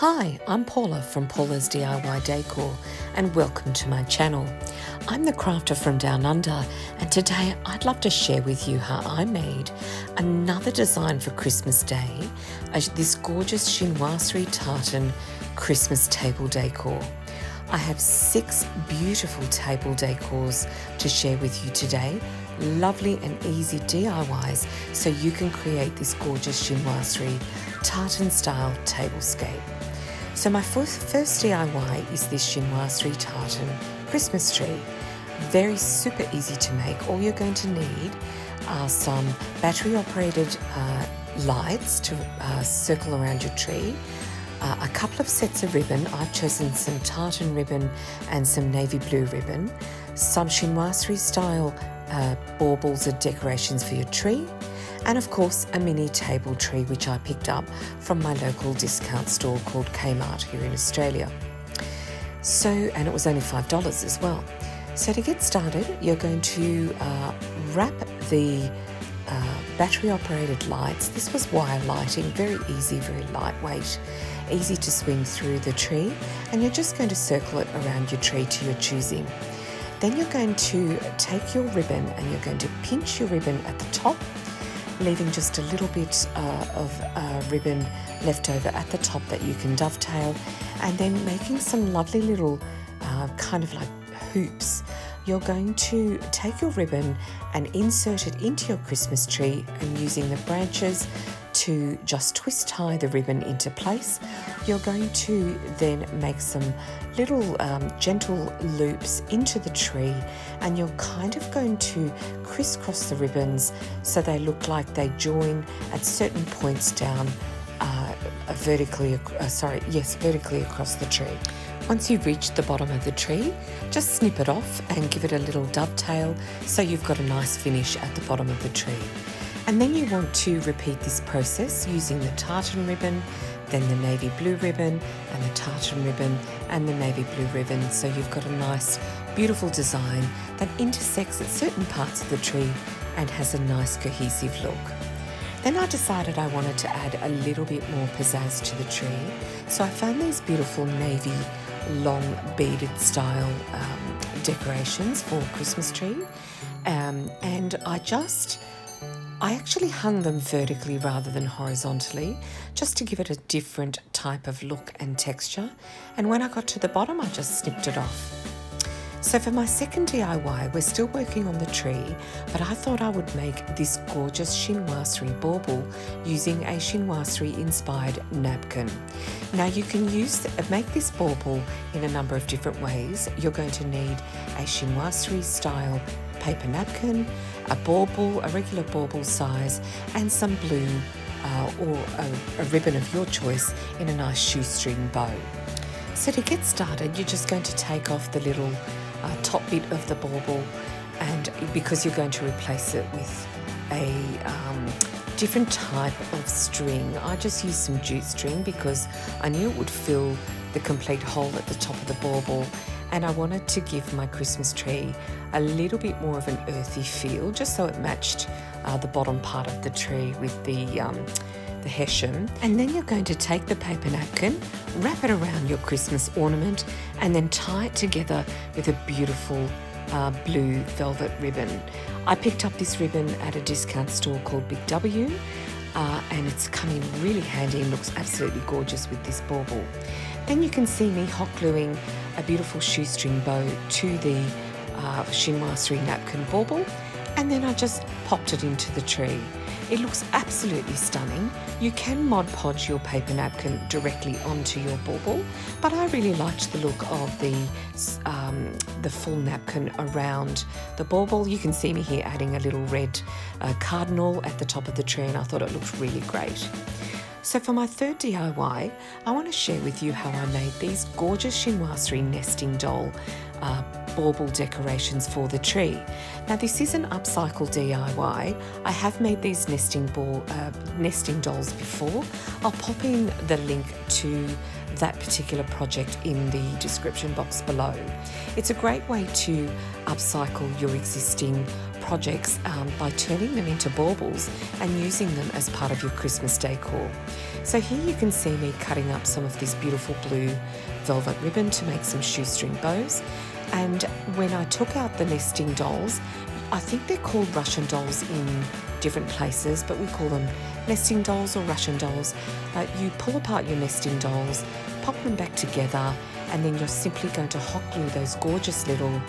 Hi, I'm Paula from Paula's DIY Decor and welcome to my channel. I'm the crafter from Down Under and today I'd love to share with you how I made another design for Christmas Day, this gorgeous Chinoiserie tartan Christmas table decor. I have 6 beautiful table decors to share with you today, lovely and easy DIYs so you can create this gorgeous Chinoiserie tartan style tablescape. So my first DIY is this Chinoiserie tartan Christmas tree. Very super easy to make. All you're going to need are some battery operated lights to circle around your tree, a couple of sets of ribbon. I've chosen some tartan ribbon and some navy blue ribbon, some Chinoiserie style baubles or decorations for your tree, and of course a mini table tree which I picked up from my local discount store called Kmart here in Australia. And it was only $5 as well. So to get started, you're going to wrap the battery operated lights. This was wire lighting, very easy, very lightweight, easy to swing through the tree, and you're just going to circle it around your tree to your choosing. Then you're going to take your ribbon and you're going to pinch your ribbon at the top, leaving just a little bit of ribbon left over at the top that you can dovetail, and then making some lovely little kind of like hoops. You're going to take your ribbon and insert it into your Christmas tree, and using the branches to just twist tie the ribbon into place. You're going to then make some little gentle loops into the tree, and you're kind of going to crisscross the ribbons so they look like they join at certain points down vertically across the tree. Once you've reached the bottom of the tree, just snip it off and give it a little dovetail so you've got a nice finish at the bottom of the tree. And then you want to repeat this process using the tartan ribbon, then the navy blue ribbon, and the tartan ribbon, and the navy blue ribbon. So you've got a nice, beautiful design that intersects at certain parts of the tree and has a nice cohesive look. Then I decided I wanted to add a little bit more pizzazz to the tree. So I found these beautiful navy long beaded style decorations for Christmas tree. And I actually hung them vertically rather than horizontally, just to give it a different type of look and texture. And when I got to the bottom, I just snipped it off. So for my second DIY, we're still working on the tree, but I thought I would make this gorgeous Chinoiserie bauble using a Chinoiserie inspired napkin. Now you can make this bauble in a number of different ways. You're going to need a Chinoiserie style paper napkin, a bauble, a regular bauble size, and some blue or a ribbon of your choice in a nice shoestring bow. So to get started, you're just going to take off the little top bit of the bauble, and because you're going to replace it with a different type of string, I just used some jute string because I knew it would fill the complete hole at the top of the bauble, and I wanted to give my Christmas tree a little bit more of an earthy feel, just so it matched the bottom part of the tree with the hessian. And then you're going to take the paper napkin, wrap it around your Christmas ornament, and then tie it together with a beautiful blue velvet ribbon. I picked up this ribbon at a discount store called Big W, and it's come in really handy and looks absolutely gorgeous with this bauble. Then you can see me hot gluing a beautiful shoestring bow to the Chinoiserie napkin bauble, and then I just popped it into the tree. It looks absolutely stunning. You can Mod Podge your paper napkin directly onto your bauble, but I really liked the look of the full napkin around the bauble. You can see me here adding a little red cardinal at the top of the tree, and I thought it looked really great. So for my third DIY, I want to share with you how I made these gorgeous Chinoiserie nesting doll bauble decorations for the tree. Now this is an upcycle DIY. I have made these nesting dolls before. I'll pop in the link to that particular project in the description box below. It's a great way to upcycle your existing projects by turning them into baubles and using them as part of your Christmas decor. So here you can see me cutting up some of this beautiful blue velvet ribbon to make some shoestring bows. And when I took out the nesting dolls, I think they're called Russian dolls in different places, but we call them nesting dolls or Russian dolls. You pull apart your nesting dolls, pop them back together, and then you're simply going to hot glue those gorgeous little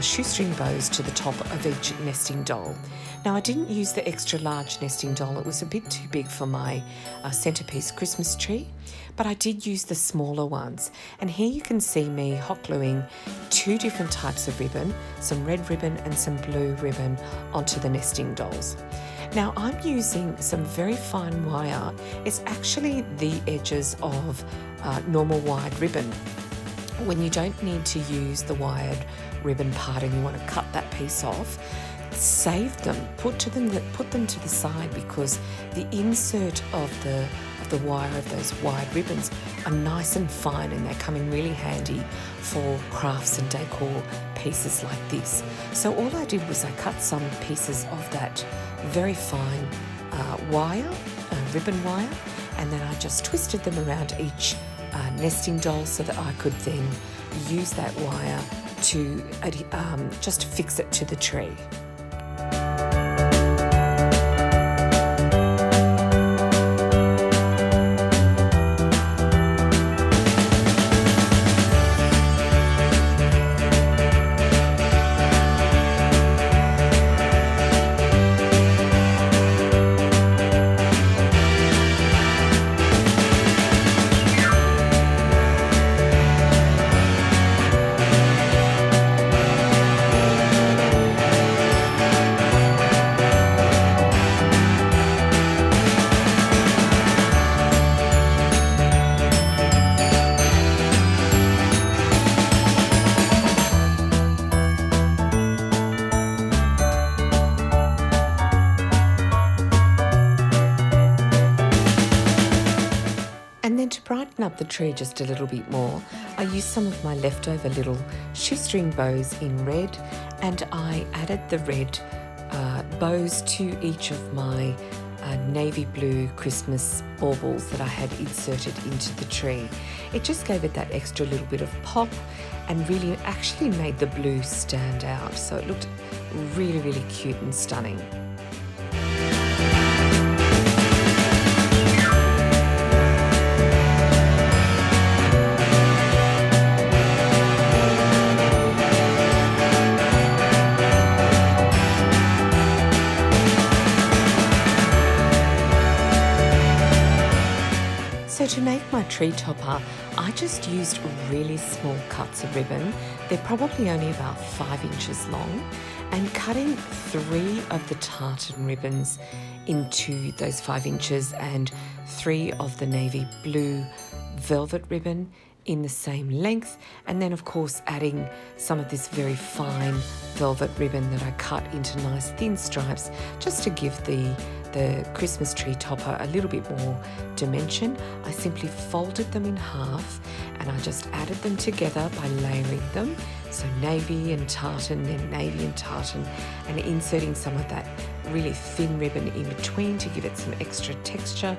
shoestring bows to the top of each nesting doll. Now, I didn't use the extra large nesting doll. It was a bit too big for my centerpiece Christmas tree, but I did use the smaller ones. And here you can see me hot gluing 2 different types of ribbon, some red ribbon and some blue ribbon onto the nesting dolls. Now, I'm using some very fine wire. It's actually the edges of normal wired ribbon. When you don't need to use the wired ribbon part and you want to cut that piece off, save them, put them to the side, because the insert of the wire of those wired ribbons are nice and fine, and they come in really handy for crafts and decor pieces like this. So all I did was I cut some pieces of that very fine ribbon wire, and then I just twisted them around each nesting doll so that I could then use that wire to just fix it to the tree. And then to brighten up the tree just a little bit more, I used some of my leftover little shoestring bows in red, and I added the red bows to each of my navy blue Christmas baubles that I had inserted into the tree. It just gave it that extra little bit of pop and really actually made the blue stand out. So it looked really, really cute and stunning. So to make my tree topper, I just used really small cuts of ribbon. They're probably only about 5 inches long, and cutting 3 of the tartan ribbons into those 5 inches and 3 of the navy blue velvet ribbon in the same length, and then of course adding some of this very fine velvet ribbon that I cut into nice thin stripes just to give the Christmas tree topper a little bit more dimension. I simply folded them in half and I just added them together by layering them. So navy and tartan, then navy and tartan, and inserting some of that really thin ribbon in between to give it some extra texture.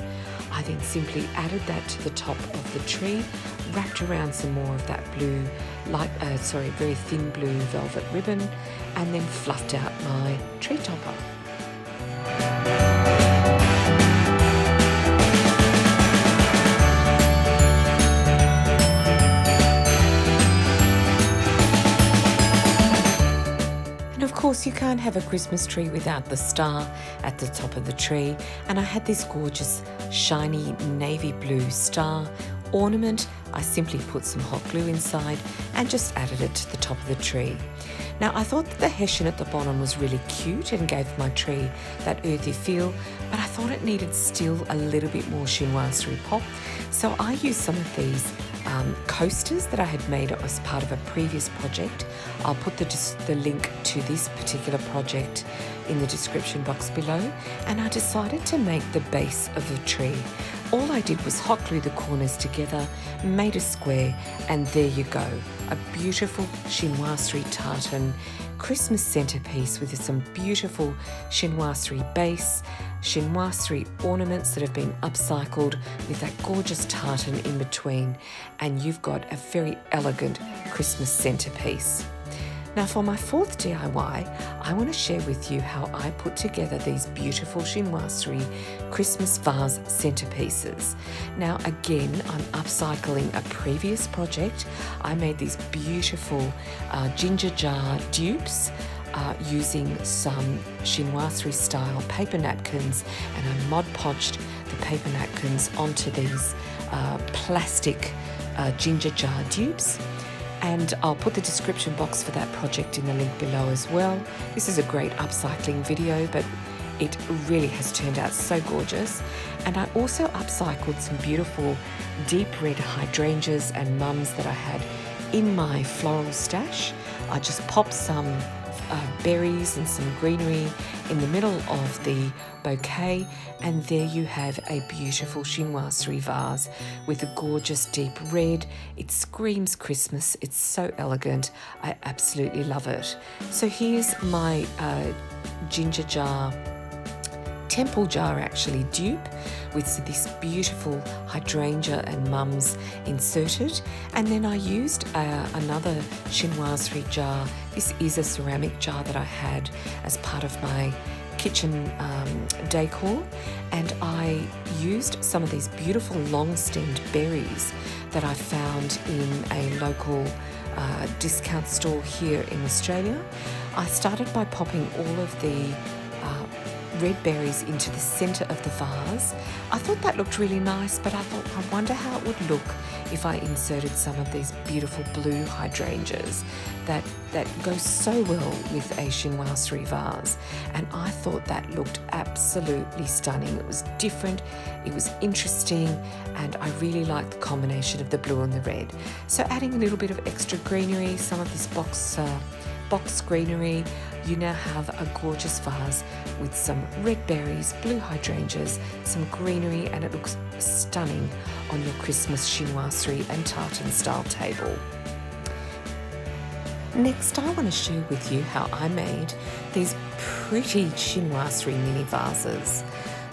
I then simply added that to the top of the tree, wrapped around some more of that blue, very thin blue velvet ribbon, and then fluffed out my tree topper. Of course, you can't have a Christmas tree without the star at the top of the tree, and I had this gorgeous shiny navy blue star ornament. I simply put some hot glue inside and just added it to the top of the tree. Now, I thought that the hessian at the bottom was really cute and gave my tree that earthy feel, but I thought it needed still a little bit more chinoiserie pop. So I used some of these coasters that I had made as part of a previous project. I'll put the link to this particular project in the description box below. And I decided to make the base of the tree All I did was hot glue the corners together, made a square, and there you go. A beautiful Chinoiserie tartan Christmas centerpiece with some beautiful Chinoiserie base, Chinoiserie ornaments that have been upcycled with that gorgeous tartan in between, and you've got a very elegant Christmas centerpiece. Now for my fourth DIY, I want to share with you how I put together these beautiful Chinoiserie Christmas vase centerpieces. Now again, I'm upcycling a previous project. I made these beautiful ginger jar dupes using some Chinoiserie style paper napkins, and I Mod Podged the paper napkins onto these plastic ginger jar dupes. And I'll put the description box for that project in the link below as well. This is a great upcycling video, but it really has turned out so gorgeous. And I also upcycled some beautiful deep red hydrangeas and mums that I had in my floral stash. I just popped some berries and some greenery in the middle of the bouquet, and there you have a beautiful Chinoiserie vase with a gorgeous deep red. It screams Christmas. It's so elegant. I absolutely love it. So here's my ginger jar, temple jar actually, dupe with this beautiful hydrangea and mums inserted. And then I used another Chinoiserie jar. This is a ceramic jar that I had as part of my kitchen decor, and I used some of these beautiful long-stemmed berries that I found in a local discount store here in Australia. I started by popping all of the red berries into the centre of the vase. I thought that looked really nice, but I thought, I wonder how it would look if I inserted some of these beautiful blue hydrangeas that go so well with a Chinoiserie vase. And I thought that looked absolutely stunning. It was different, it was interesting, and I really liked the combination of the blue and the red. So adding a little bit of extra greenery, some of this box greenery, you now have a gorgeous vase with some red berries, blue hydrangeas, some greenery, and it looks stunning on your Christmas Chinoiserie and tartan style table. Next, I want to share with you how I made these pretty Chinoiserie mini vases.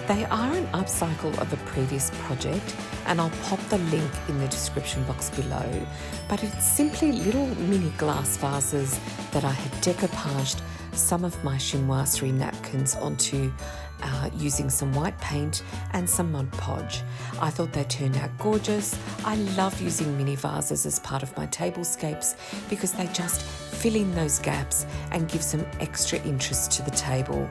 They are an upcycle of a previous project, and I'll pop the link in the description box below, but it's simply little mini glass vases that I had decoupaged some of my Chinoiserie napkins onto using some white paint and some Mod Podge. I thought they turned out gorgeous. I love using mini vases as part of my tablescapes because they just fill in those gaps and give some extra interest to the table.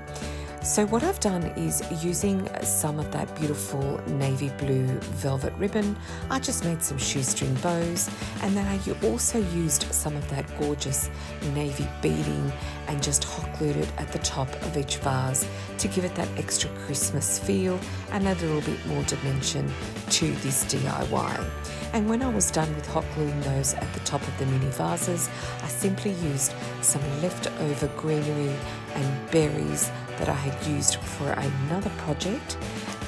So what I've done is, using some of that beautiful navy blue velvet ribbon, I just made some shoestring bows, and then I also used some of that gorgeous navy beading and just hot glued it at the top of each vase to give it that extra Christmas feel and a little bit more dimension to this DIY. And when I was done with hot gluing those at the top of the mini vases, I simply used some leftover greenery and berries that I had used for another project,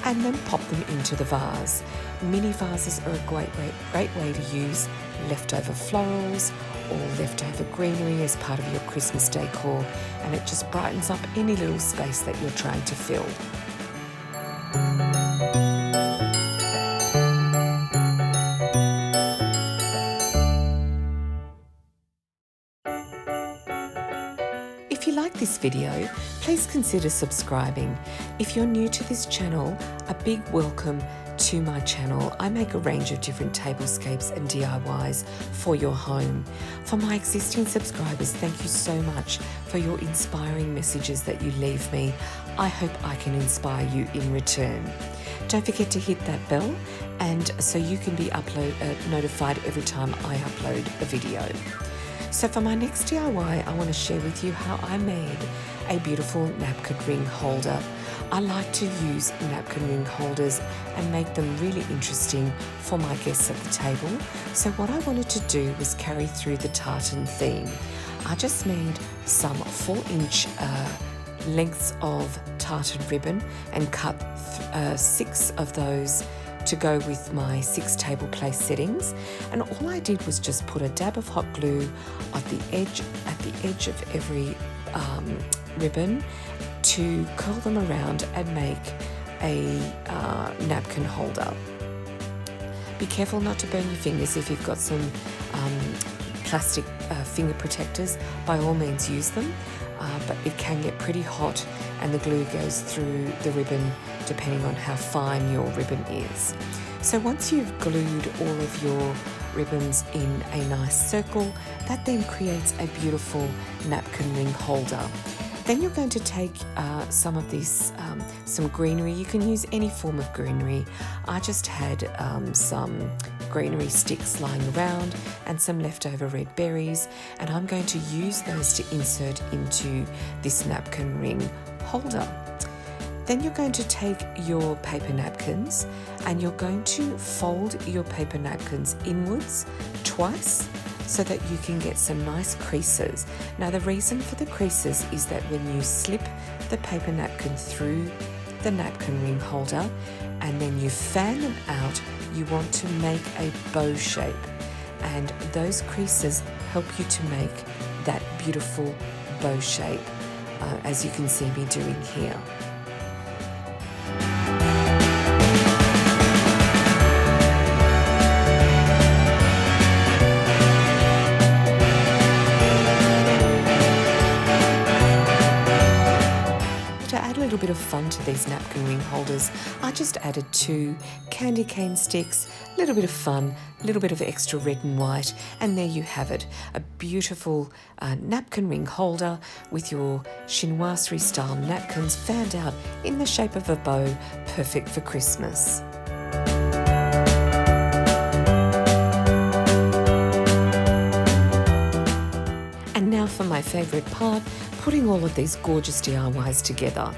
and then pop them into the vase. Mini vases are a great way to use leftover florals or leftover greenery as part of your Christmas decor, and it just brightens up any little space that you're trying to fill. If you like this video, please consider subscribing. If you're new to this channel, a big welcome to my channel. I make a range of different tablescapes and DIYs for your home. For my existing subscribers, thank you so much for your inspiring messages that you leave me. I hope I can inspire you in return. Don't forget to hit that bell, and so you can be notified every time I upload a video. So for my next DIY, I want to share with you how I made a beautiful napkin ring holder. I like to use napkin ring holders and make them really interesting for my guests at the table. So what I wanted to do was carry through the tartan theme. I just made some 4-inch lengths of tartan ribbon and cut 6 of those to go with my 6 table place settings, and all I did was just put a dab of hot glue at the edge of every ribbon to curl them around and make a napkin holder. Be careful not to burn your fingers. If you've got some plastic finger protectors, by all means use them, but it can get pretty hot and the glue goes through the ribbon depending on how fine your ribbon is. So once you've glued all of your ribbons in a nice circle, that then creates a beautiful napkin ring holder. Then you're going to take some of this, some greenery. You can use any form of greenery. I just had some greenery sticks lying around and some leftover red berries, and I'm going to use those to insert into this napkin ring holder. Then you're going to take your paper napkins and you're going to fold your paper napkins inwards twice so that you can get some nice creases. Now the reason for the creases is that when you slip the paper napkin through the napkin ring holder and then you fan them out, you want to make a bow shape, and those creases help you to make that beautiful bow shape, as you can see me doing here. A little bit of fun to these napkin ring holders, I just added 2 candy cane sticks, a little bit of fun, a little bit of extra red and white, and there you have it, a beautiful napkin ring holder with your chinoiserie style napkins fanned out in the shape of a bow, perfect for Christmas. And now for my favourite part, putting all of these gorgeous DIYs together.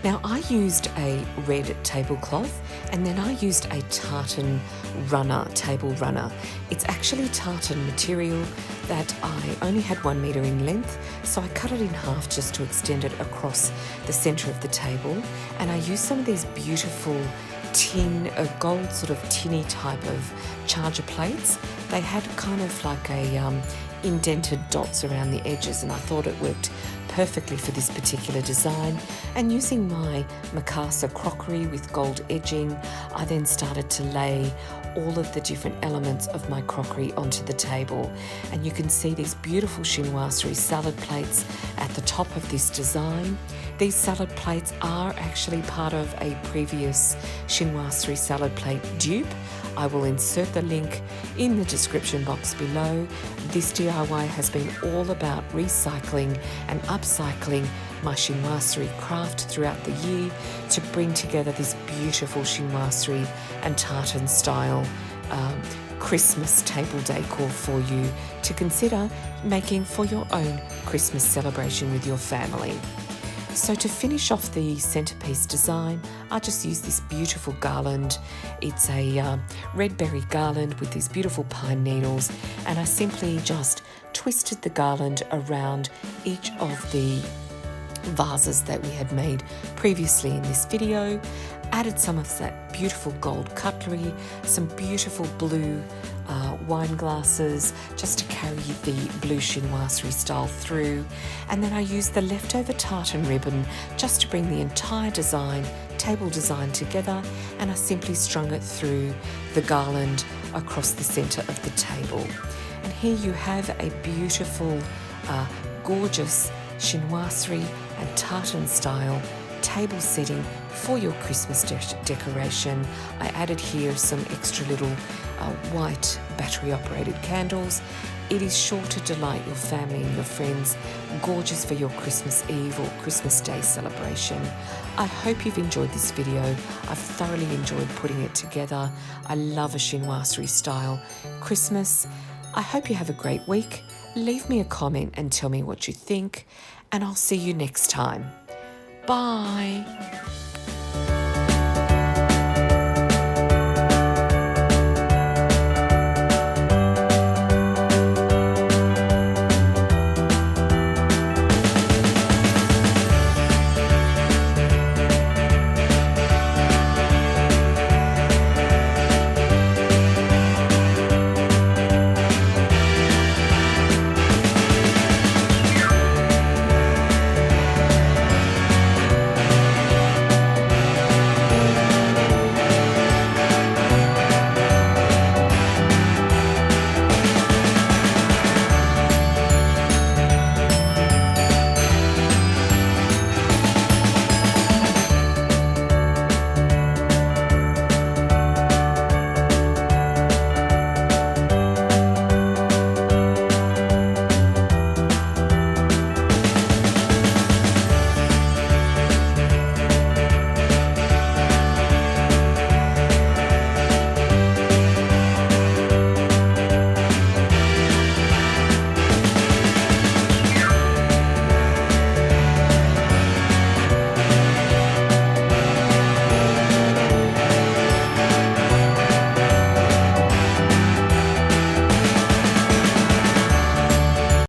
Now I used a red tablecloth and then I used a tartan runner, table runner. It's actually tartan material that I only had 1 metre in length, so I cut it in half just to extend it across the centre of the table, and I used some of these beautiful tin, gold sort of tinny type of charger plates. They had kind of like a indented dots around the edges, and I thought it worked perfectly for this particular design. And using my Mikasa crockery with gold edging, I then started to lay all of the different elements of my crockery onto the table, and you can see these beautiful chinoiserie salad plates at the top of this design. These salad plates are actually part of a previous chinoiserie salad plate dupe. I will insert the link in the description box below. This DIY has been all about recycling and upcycling my chinoiserie craft throughout the year to bring together this beautiful chinoiserie and tartan style Christmas table decor for you to consider making for your own Christmas celebration with your family. So to finish off the centerpiece design, I just used this beautiful garland. It's a red berry garland with these beautiful pine needles, and I simply just twisted the garland around each of the vases that we had made previously in this video, added some of that beautiful gold cutlery, some beautiful blue wine glasses just to carry the blue chinoiserie style through, and then I used the leftover tartan ribbon just to bring the entire design, table design together, and I simply strung it through the garland across the centre of the table. And here you have a beautiful, gorgeous chinoiserie and tartan style table setting for your Christmas decoration. I added here some extra little white battery operated candles. It is sure to delight your family and your friends, gorgeous for your Christmas Eve or Christmas Day celebration. I hope you've enjoyed this video. I've thoroughly enjoyed putting it together. I love a chinoiserie style Christmas. I hope you have a great week. Leave me a comment and tell me what you think, and I'll see you next time. Bye.